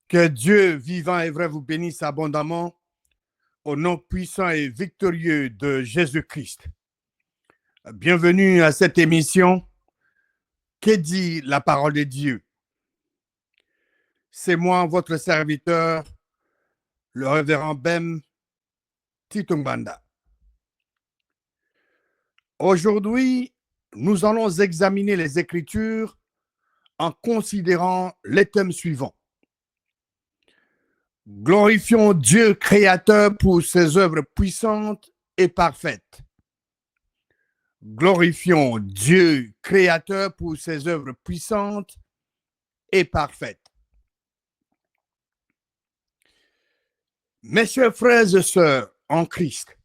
Que Dieu vivant et vrai vous bénisse abondamment au nom puissant et victorieux de Jésus-Christ. Bienvenue à cette émission. Que dit la parole de Dieu? C'est moi, votre serviteur, le révérend Ben Titungbanda. Aujourd'hui, nous allons examiner les Écritures en considérant les thèmes suivants. Glorifions Dieu créateur pour ses œuvres puissantes et parfaites. Glorifions Dieu créateur pour ses œuvres puissantes et parfaites. Mes chers frères et sœurs en Christ,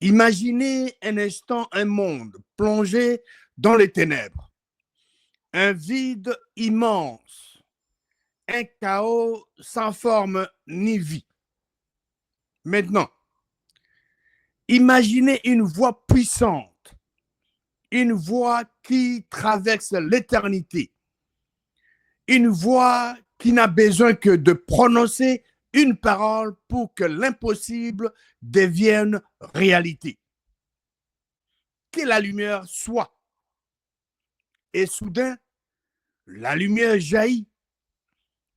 imaginez un instant un monde plongé dans les ténèbres, un vide immense, un chaos sans forme ni vie. Maintenant, imaginez une voix puissante, une voix qui traverse l'éternité, une voix qui n'a besoin que de prononcer une parole pour que l'impossible devienne réalité. Que la lumière soit. Et soudain, la lumière jaillit,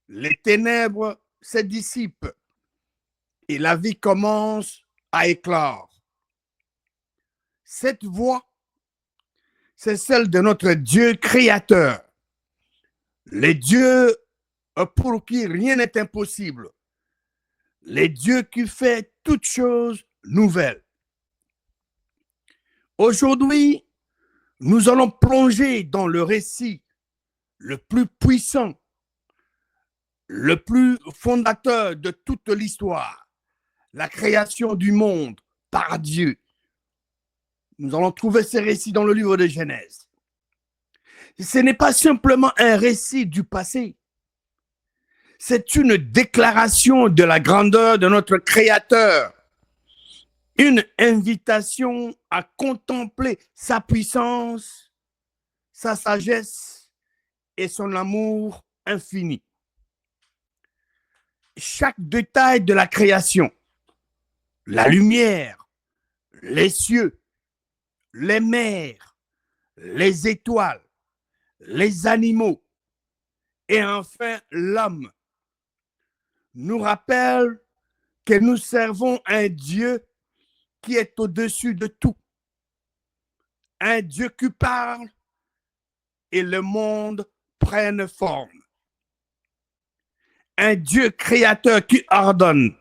les ténèbres se dissipent et la vie commence à éclore. Cette voix, c'est celle de notre Dieu créateur. Les dieux pour qui rien n'est impossible. Les dieux qui fait toutes choses nouvelles. Aujourd'hui, nous allons plonger dans le récit le plus puissant, le plus fondateur de toute l'histoire, la création du monde par Dieu. Nous allons trouver ces récits dans le livre de Genèse. Ce n'est pas simplement un récit du passé, c'est une déclaration de la grandeur de notre Créateur, une invitation à contempler sa puissance, sa sagesse et son amour infini. Chaque détail de la création, la lumière, les cieux, les mers, les étoiles, les animaux et enfin l'homme, nous rappelle que nous servons un Dieu qui est au-dessus de tout, un Dieu qui parle et le monde prenne forme, un Dieu créateur qui ordonne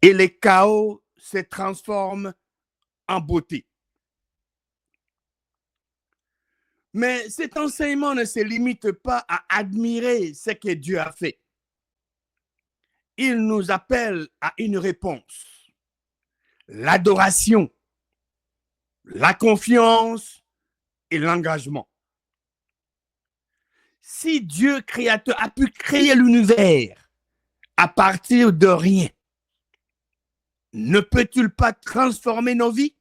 et les chaos se transforment en beauté. Mais cet enseignement ne se limite pas à admirer ce que Dieu a fait. Il nous appelle à une réponse, l'adoration, la confiance et l'engagement. Si Dieu créateur a pu créer l'univers à partir de rien, ne peut-il pas transformer nos vies?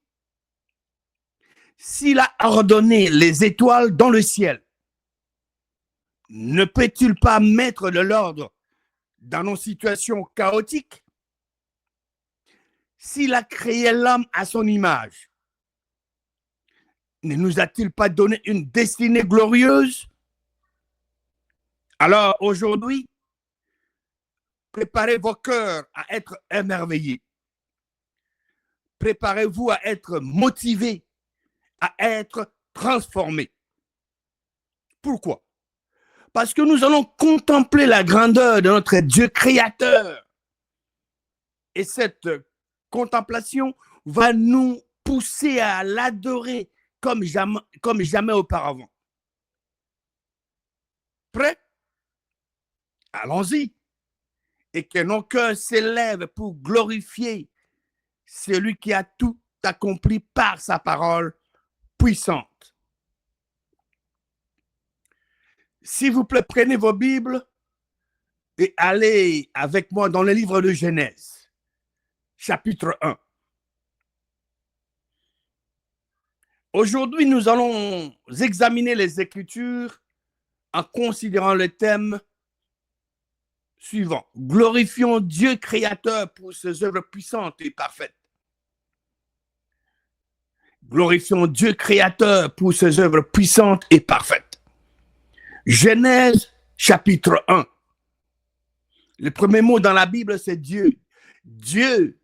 S'il a ordonné les étoiles dans le ciel, ne peut-il pas mettre de l'ordre dans nos situations chaotiques? S'il a créé l'homme à son image, ne nous a-t-il pas donné une destinée glorieuse? Alors aujourd'hui, préparez vos cœurs à être émerveillés. Préparez-vous à être motivés, à être transformés. Pourquoi? Parce que nous allons contempler la grandeur de notre Dieu créateur. Et cette contemplation va nous pousser à l'adorer comme jamais auparavant. Prêt? Allons-y. Et que nos cœurs s'élèvent pour glorifier celui qui a tout accompli par sa parole puissante. S'il vous plaît, prenez vos Bibles et allez avec moi dans le livre de Genèse, chapitre 1. Aujourd'hui, nous allons examiner les Écritures en considérant le thème Suivant. Glorifions Dieu créateur pour ses œuvres puissantes et parfaites. Glorifions Dieu créateur pour ses œuvres puissantes et parfaites. Genèse chapitre 1. Le premier mot dans la Bible, c'est Dieu. Dieu,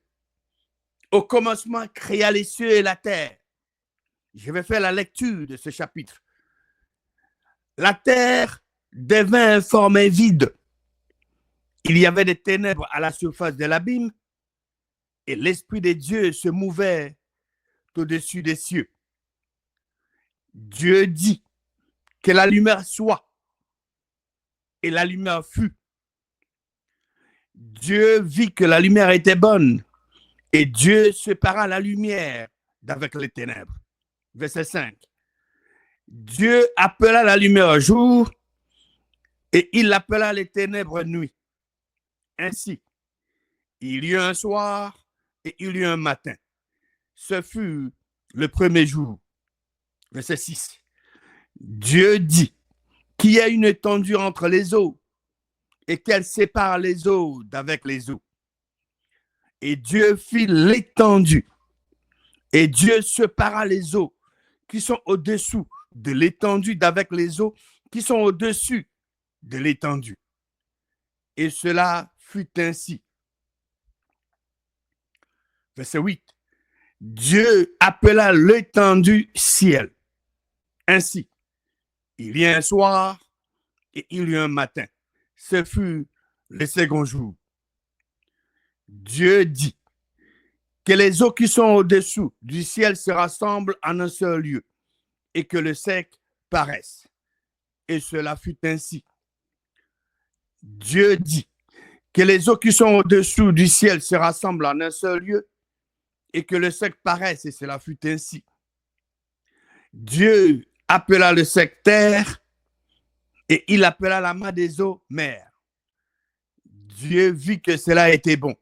au commencement, créa les cieux et la terre. Je vais faire la lecture de ce chapitre. La terre devint informe et vide. Il y avait des ténèbres à la surface de l'abîme et l'Esprit de Dieu se mouvait au-dessus des cieux. Dieu dit que la lumière soit et la lumière fut. Dieu vit que la lumière était bonne et Dieu sépara la lumière d'avec les ténèbres. Verset 5. Dieu appela la lumière jour et il appela les ténèbres nuit. Ainsi, il y eut un soir et il y eut un matin. Ce fut le premier jour. Verset 6. Dieu dit qu'il y a une étendue entre les eaux et qu'elle sépare les eaux d'avec les eaux. Et Dieu fit l'étendue. Et Dieu sépara les eaux qui sont au-dessous de l'étendue d'avec les eaux qui sont au-dessus de l'étendue. Et cela fut ainsi. Verset 8. Dieu appela l'étendue ciel. Ainsi, il y a un soir et il y a un matin. Ce fut le second jour. Dieu dit que les eaux qui sont au-dessous du ciel se rassemblent en un seul lieu et que le sec paraisse. Et cela fut ainsi. Dieu dit que les eaux qui sont au-dessous du ciel se rassemblent en un seul lieu et que le sec paraisse, et cela fut ainsi. Dieu appela le sec terre et il appela la main des eaux mer. Dieu vit que cela était bon.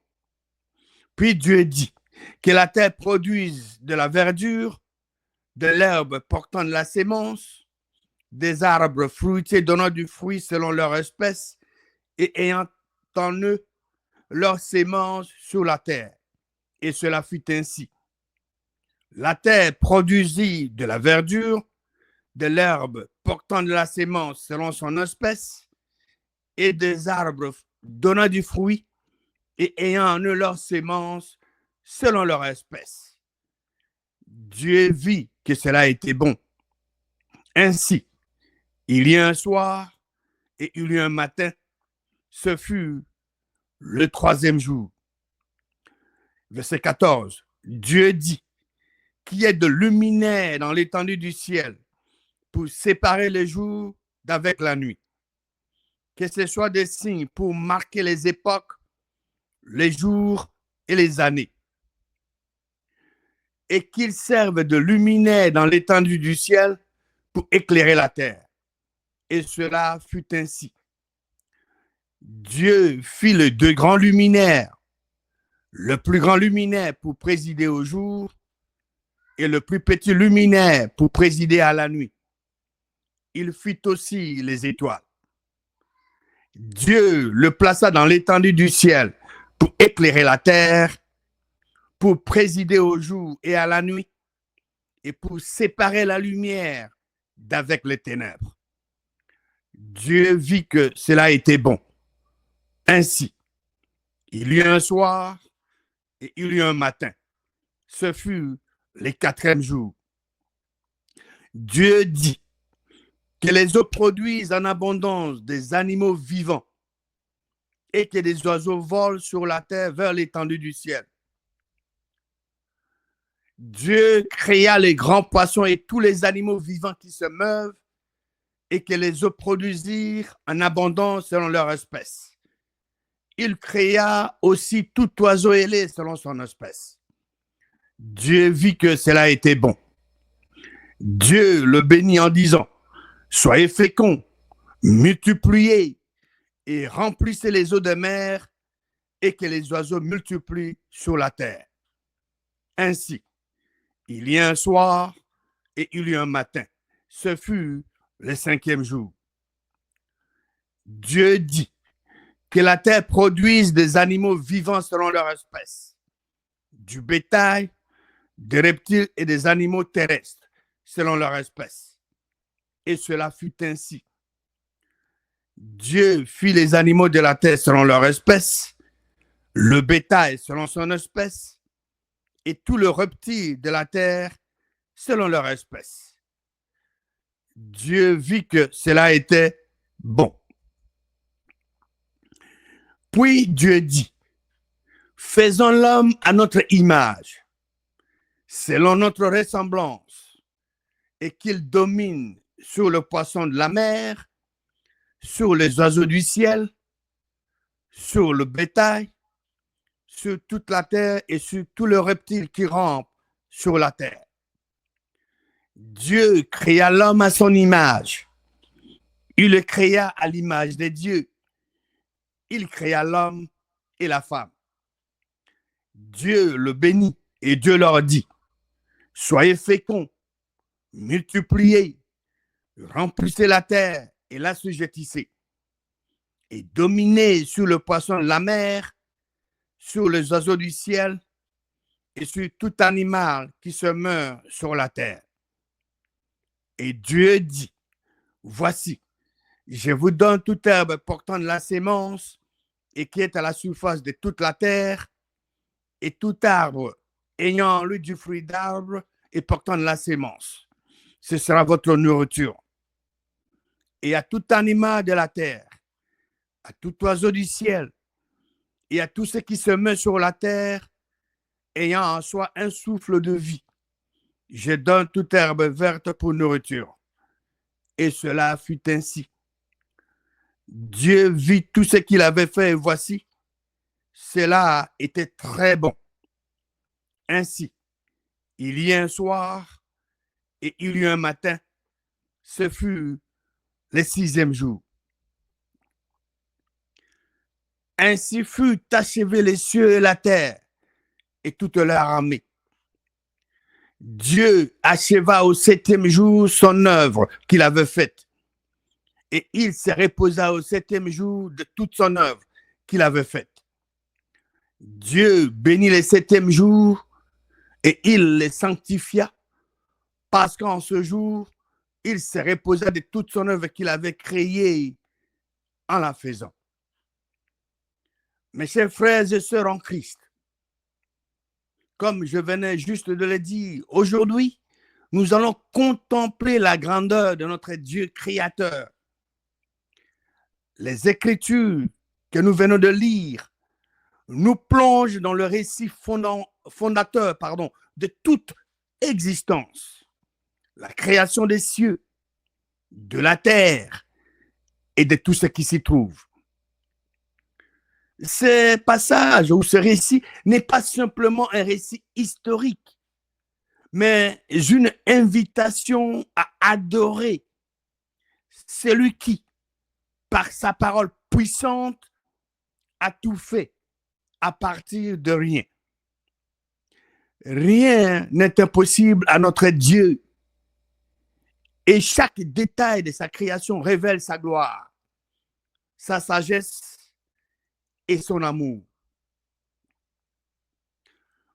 Puis Dieu dit que la terre produise de la verdure, de l'herbe portant de la sémence, des arbres fruitiers donnant du fruit selon leur espèce et ayant en eux leur sémence sur la terre. Et cela fut ainsi. La terre produisit de la verdure, de l'herbe portant de la sémence selon son espèce, et des arbres donnant du fruit et ayant en eux leur sémence selon leur espèce. Dieu vit que cela était bon. Ainsi, il y a un soir et il y a un matin. Ce fut le troisième jour. Verset 14. Dieu dit qu'il y ait de luminaires dans l'étendue du ciel pour séparer le jour d'avec la nuit. Que ce soit des signes pour marquer les époques, les jours et les années. Et qu'ils servent de luminaires dans l'étendue du ciel pour éclairer la terre. Et cela fut ainsi. Dieu fit les deux grands luminaires, le plus grand luminaire pour présider au jour et le plus petit luminaire pour présider à la nuit. Il fit aussi les étoiles. Dieu le plaça dans l'étendue du ciel pour éclairer la terre, pour présider au jour et à la nuit, et pour séparer la lumière d'avec les ténèbres. Dieu vit que cela était bon. Ainsi, il y eut un soir et il y eut un matin. Ce fut le quatrième jour. Dieu dit que les eaux produisent en abondance des animaux vivants et que des oiseaux volent sur la terre vers l'étendue du ciel. Dieu créa les grands poissons et tous les animaux vivants qui se meuvent et que les eaux produisirent en abondance selon leur espèce. Il créa aussi tout oiseau ailé selon son espèce. Dieu vit que cela était bon. Dieu le bénit en disant, soyez féconds, multipliez et remplissez les eaux de mer et que les oiseaux multiplient sur la terre. Ainsi, il y a un soir et il y a un matin. Ce fut le cinquième jour. Dieu dit que la terre produise des animaux vivants selon leur espèce, du bétail, des reptiles et des animaux terrestres selon leur espèce. Et cela fut ainsi. Dieu fit les animaux de la terre selon leur espèce, le bétail selon son espèce, et tout le reptile de la terre selon leur espèce. Dieu vit que cela était bon. Puis Dieu dit, faisons l'homme à notre image, selon notre ressemblance, et qu'il domine sur le poisson de la mer, sur les oiseaux du ciel, sur le bétail, sur toute la terre et sur tous les reptiles qui rampent sur la terre. Dieu créa l'homme à son image. Il le créa à l'image de Dieu. Il créa l'homme et la femme. Dieu le bénit et Dieu leur dit, soyez féconds, multipliez, remplissez la terre et l'assujettissez, et dominez sur le poisson de la mer, sur les oiseaux du ciel et sur tout animal qui se meurt sur la terre. Et Dieu dit, voici, je vous donne toute herbe portant de la sémence et qui est à la surface de toute la terre, et tout arbre ayant en lui du fruit d'arbre et portant de la sémence. Ce sera votre nourriture. Et à tout animal de la terre, à tout oiseau du ciel, et à tout ce qui se met sur la terre, ayant en soi un souffle de vie, je donne toute herbe verte pour nourriture. Et cela fut ainsi. Dieu vit tout ce qu'il avait fait, et voici, cela était très bon. Ainsi, il y a un soir et il y a un matin, ce fut le 6e jour. Ainsi fut achevé les cieux et la terre et toute leur armée. Dieu acheva au 7e jour son œuvre qu'il avait faite. Et il se reposa au 7e jour de toute son œuvre qu'il avait faite. Dieu bénit le 7e jour et il le sanctifia parce qu'en ce jour, il se reposa de toute son œuvre qu'il avait créée en la faisant. Mes chers frères et sœurs en Christ, comme je venais juste de le dire, aujourd'hui, nous allons contempler la grandeur de notre Dieu créateur. Les Écritures que nous venons de lire nous plongent dans le récit fondateur de toute existence, la création des cieux, de la terre et de tout ce qui s'y trouve. Ce passage ou ce récit n'est pas simplement un récit historique, mais une invitation à adorer celui qui, par sa parole puissante, a tout fait à partir de rien. Rien n'est impossible à notre Dieu. Et chaque détail de sa création révèle sa gloire, sa sagesse et son amour.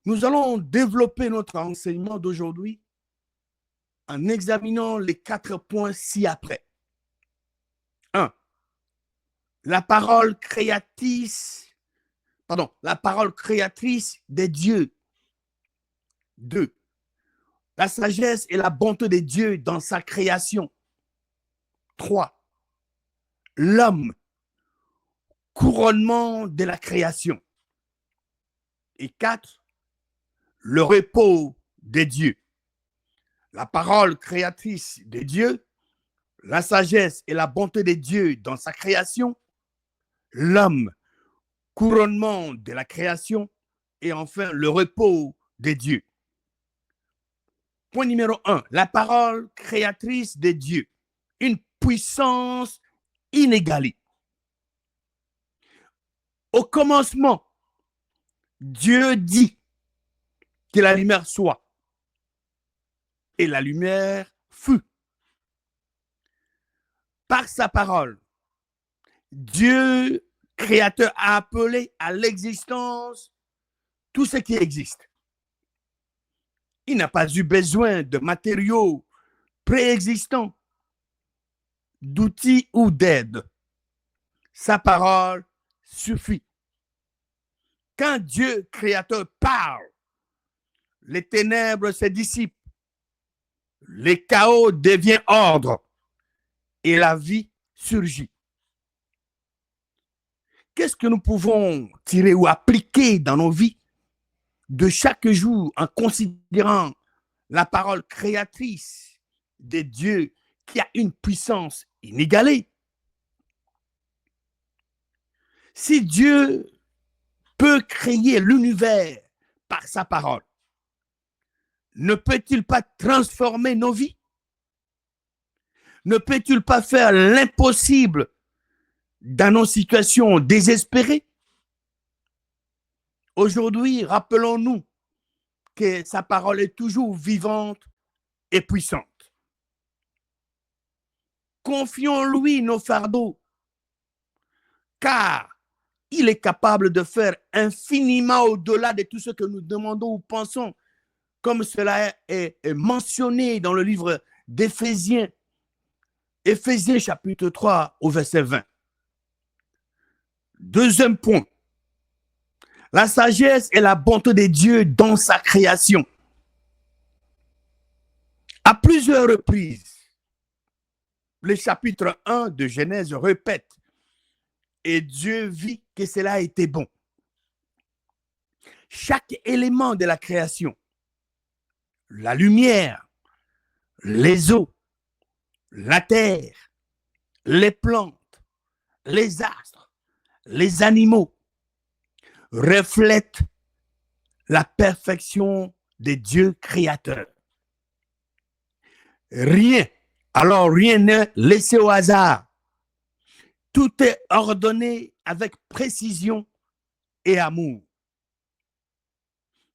Nous allons développer notre enseignement d'aujourd'hui en examinant les 4 points ci-après. 1. La parole créatrice des dieux. 2. La sagesse et la bonté de Dieu dans sa création. 3. L'homme, couronnement de la création. Et 4. Le repos de Dieu. La parole créatrice de Dieu, la sagesse et la bonté de Dieu dans sa création, l'homme, couronnement de la création, et enfin le repos de Dieu. Point numéro 1, la parole créatrice de Dieu, une puissance inégalée. Au commencement, Dieu dit que la lumière soit, et la lumière fut. Par sa parole, Dieu Créateur a appelé à l'existence tout ce qui existe. Il n'a pas eu besoin de matériaux préexistants, d'outils ou d'aide. Sa parole suffit. Quand Dieu créateur parle, les ténèbres se dissipent, les chaos deviennent ordre et la vie surgit. Qu'est-ce que nous pouvons tirer ou appliquer dans nos vies de chaque jour en considérant la parole créatrice de Dieu qui a une puissance inégalée? Si Dieu peut créer l'univers par sa parole, ne peut-il pas transformer nos vies? Ne peut-il pas faire l'impossible dans nos situations désespérées? Aujourd'hui, rappelons-nous que sa parole est toujours vivante et puissante. Confions-lui nos fardeaux, car il est capable de faire infiniment au-delà de tout ce que nous demandons ou pensons, comme cela est mentionné dans le livre d'Éphésiens, Éphésiens chapitre 3 au verset 20. Deuxième point, la sagesse et la bonté de Dieu dans sa création. À plusieurs reprises, le chapitre 1 de Genèse répète « Et Dieu vit que cela était bon ». Chaque élément de la création, la lumière, les eaux, la terre, les plantes, les astres, les animaux, reflètent la perfection de Dieu créateur. Rien n'est laissé au hasard. Tout est ordonné avec précision et amour.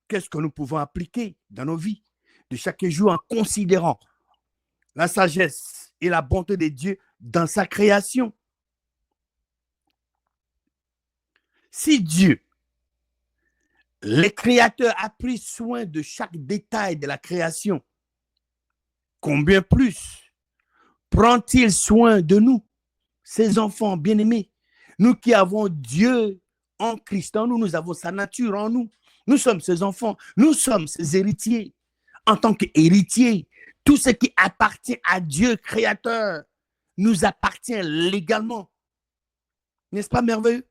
Qu'est-ce que nous pouvons appliquer dans nos vies de chaque jour en considérant la sagesse et la bonté de Dieu dans sa création? Si Dieu, le Créateur, a pris soin de chaque détail de la création, combien plus prend-il soin de nous, ses enfants bien-aimés, nous qui avons Dieu en Christ en nous, nous avons sa nature en nous, nous sommes ses enfants, nous sommes ses héritiers. En tant qu'héritiers, tout ce qui appartient à Dieu créateur nous appartient légalement. N'est-ce pas merveilleux?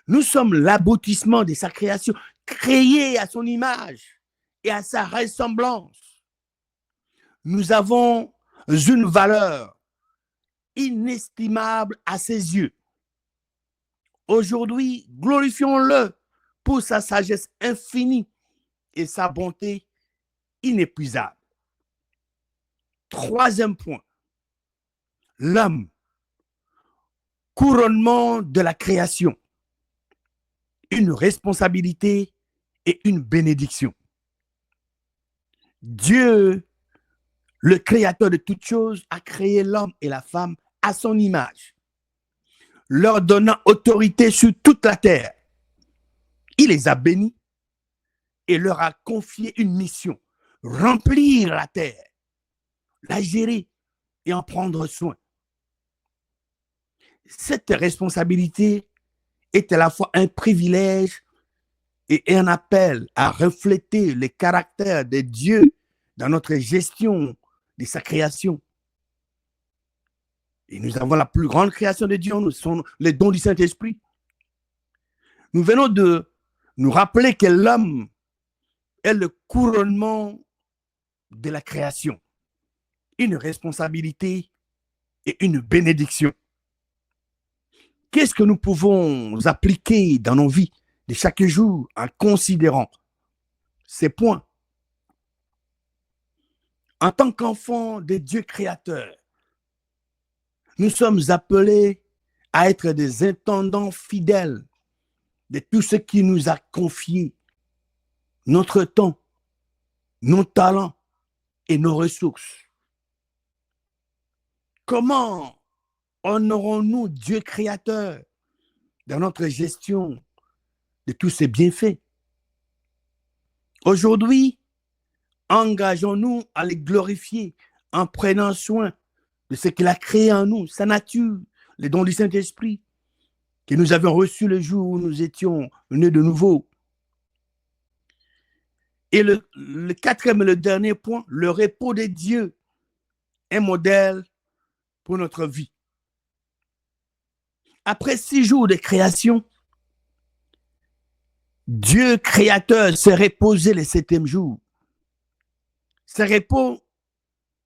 Nous sommes l'aboutissement de sa création, créé à son image et à sa ressemblance. Nous avons une valeur inestimable à ses yeux. Aujourd'hui, glorifions-le pour sa sagesse infinie et sa bonté inépuisable. Troisième point, l'homme, couronnement de la création, une responsabilité et une bénédiction. Dieu, le créateur de toutes choses, a créé l'homme et la femme à son image, leur donnant autorité sur toute la terre. Il les a bénis et leur a confié une mission, remplir la terre, la gérer et en prendre soin. Cette responsabilité est à la fois un privilège et un appel à refléter le caractère de Dieu dans notre gestion de sa création. Et nous avons la plus grande création de Dieu, nous sont les dons du Saint-Esprit. Nous venons de nous rappeler que l'homme est le couronnement de la création, une responsabilité et une bénédiction. Qu'est-ce que nous pouvons appliquer dans nos vies de chaque jour en considérant ces points? En tant qu'enfants de Dieu créateur, nous sommes appelés à être des intendants fidèles de tout ce qui nous a confié, notre temps, nos talents et nos ressources. Comment honorons-nous Dieu créateur dans notre gestion de tous ces bienfaits. Aujourd'hui, engageons-nous à les glorifier en prenant soin de ce qu'il a créé en nous, sa nature, les dons du Saint-Esprit, que nous avions reçus le jour où nous étions nés de nouveau. Et le quatrième et le dernier point, le repos de Dieu, un modèle pour notre vie. Après 6 jours de création, Dieu créateur s'est reposé le 7e jour. Ce repos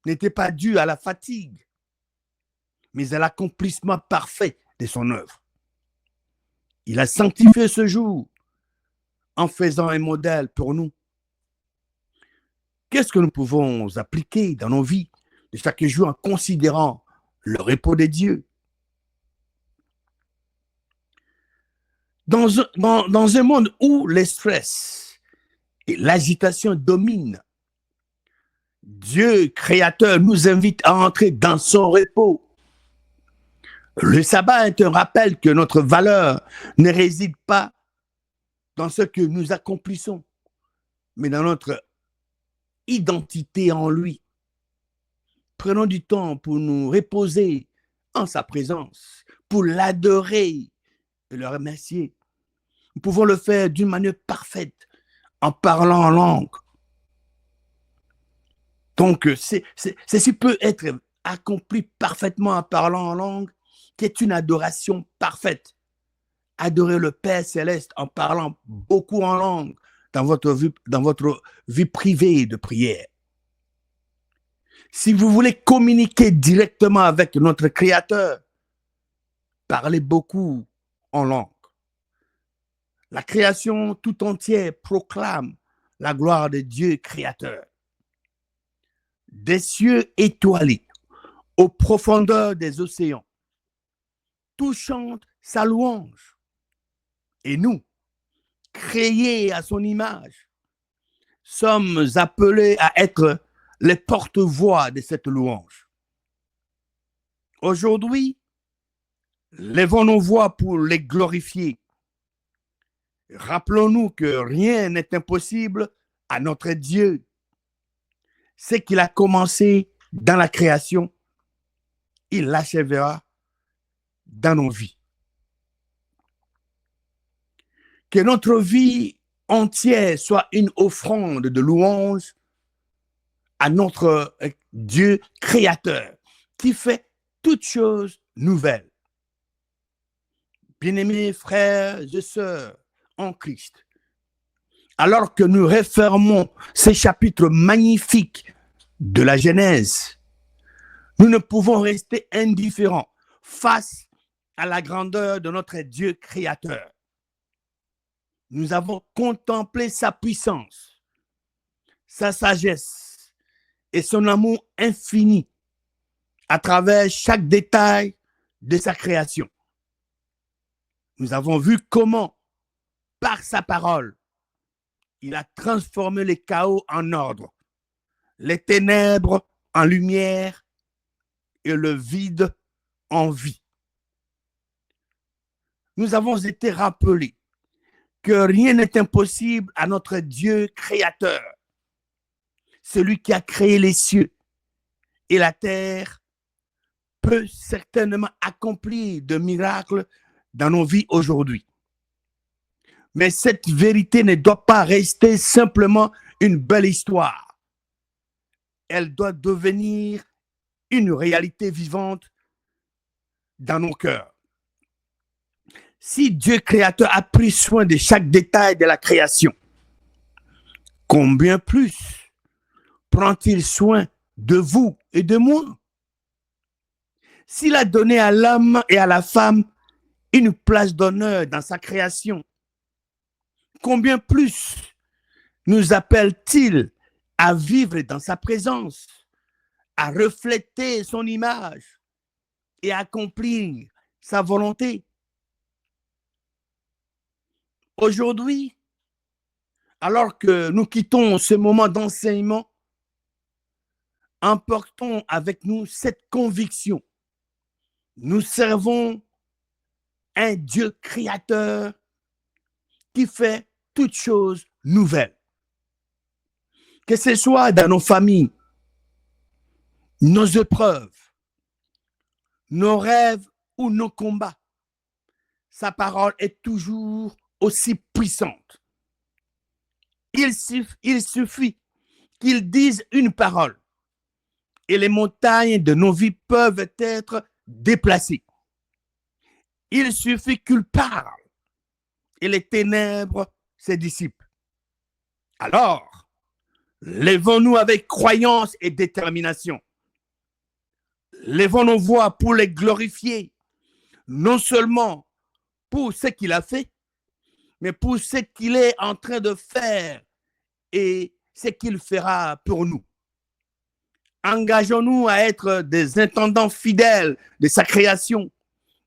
n'était pas dû à la fatigue, mais à l'accomplissement parfait de son œuvre. Il a sanctifié ce jour en faisant un modèle pour nous. Qu'est-ce que nous pouvons appliquer dans nos vies de chaque jour en considérant le repos de Dieu? Dans un monde où le stress et l'agitation dominent, Dieu créateur nous invite à entrer dans son repos. Le sabbat est un rappel que notre valeur ne réside pas dans ce que nous accomplissons, mais dans notre identité en lui. Prenons du temps pour nous reposer en sa présence, pour l'adorer et le remercier. Nous pouvons le faire d'une manière parfaite, en parlant en langue. Donc, ceci peut être accompli parfaitement en parlant en langue, qui est une adoration parfaite. Adorer le Père céleste en parlant beaucoup en langue dans votre vie privée de prière. Si vous voulez communiquer directement avec notre Créateur, parlez beaucoup en langue. La création tout entière proclame la gloire de Dieu créateur. Des cieux étoilés, aux profondeurs des océans, tout chante sa louange. Et nous, créés à son image, sommes appelés à être les porte-voix de cette louange. Aujourd'hui, levons nos voix pour les glorifier. Rappelons-nous que rien n'est impossible à notre Dieu. Ce qu'il a commencé dans la création, il l'achèvera dans nos vies. Que notre vie entière soit une offrande de louange à notre Dieu créateur qui fait toutes choses nouvelles. Bien-aimés frères et sœurs en Christ, alors que nous refermons ces chapitres magnifiques de la Genèse, nous ne pouvons rester indifférents face à la grandeur de notre Dieu créateur. Nous avons contemplé sa puissance, sa sagesse et son amour infini à travers chaque détail de sa création. Nous avons vu comment, par sa parole, il a transformé les chaos en ordre, les ténèbres en lumière et le vide en vie. Nous avons été rappelés que rien n'est impossible à notre Dieu créateur, celui qui a créé les cieux et la terre peut certainement accomplir de miracles dans nos vies aujourd'hui. Mais cette vérité ne doit pas rester simplement une belle histoire. Elle doit devenir une réalité vivante dans nos cœurs. Si Dieu créateur a pris soin de chaque détail de la création, combien plus prend-il soin de vous et de moi? S'il a donné à l'homme et à la femme une place d'honneur dans sa création, combien plus nous appelle-t-il à vivre dans sa présence, à refléter son image et à accomplir sa volonté? Aujourd'hui, alors que nous quittons ce moment d'enseignement, emportons avec nous cette conviction. Nous servons un Dieu créateur qui fait toutes choses nouvelles. Que ce soit dans nos familles, nos épreuves, nos rêves ou nos combats, sa parole est toujours aussi puissante. Il suffit qu'il dise une parole et les montagnes de nos vies peuvent être déplacées. Il suffit qu'il parle et les ténèbres se dissipent. Alors, lèvons-nous avec croyance et détermination. Lèvons nos voix pour les glorifier, non seulement pour ce qu'il a fait, mais pour ce qu'il est en train de faire et ce qu'il fera pour nous. Engageons-nous à être des intendants fidèles de sa création,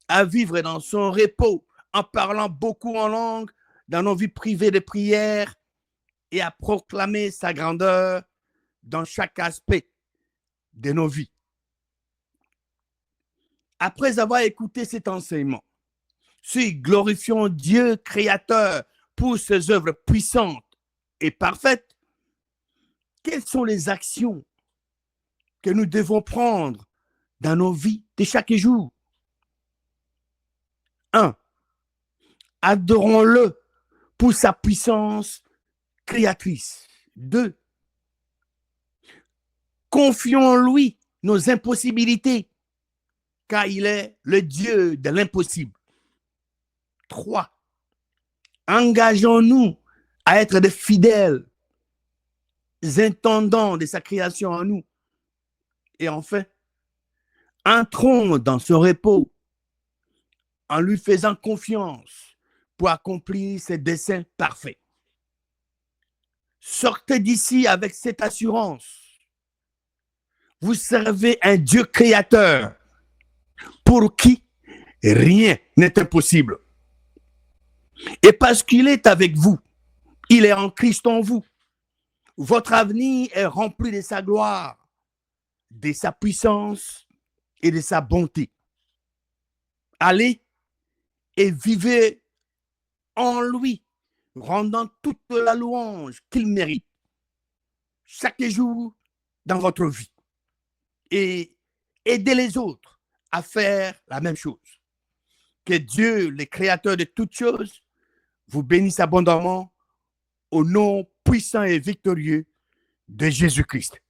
à vivre dans son repos, en parlant beaucoup en langue, dans nos vies privées de prière et à proclamer sa grandeur dans chaque aspect de nos vies. Après avoir écouté cet enseignement, si glorifions Dieu créateur pour ses œuvres puissantes et parfaites, quelles sont les actions que nous devons prendre dans nos vies de chaque jour? 1. Adorons-le pour sa puissance créatrice. 2. Confions-lui nos impossibilités, car il est le Dieu de l'impossible. 3. Engageons-nous à être des fidèles intendants de sa création en nous. Et enfin, entrons dans ce repos en lui faisant confiance pour accomplir ses desseins parfaits. Sortez d'ici avec cette assurance. Vous servez un Dieu créateur pour qui rien n'est impossible. Et parce qu'il est avec vous, il est en Christ en vous. Votre avenir est rempli de sa gloire, de sa puissance et de sa bonté. Allez et vivez en lui, rendant toute la louange qu'il mérite chaque jour dans votre vie. Et aidez les autres à faire la même chose. Que Dieu, le créateur de toutes choses, vous bénisse abondamment au nom puissant et victorieux de Jésus-Christ.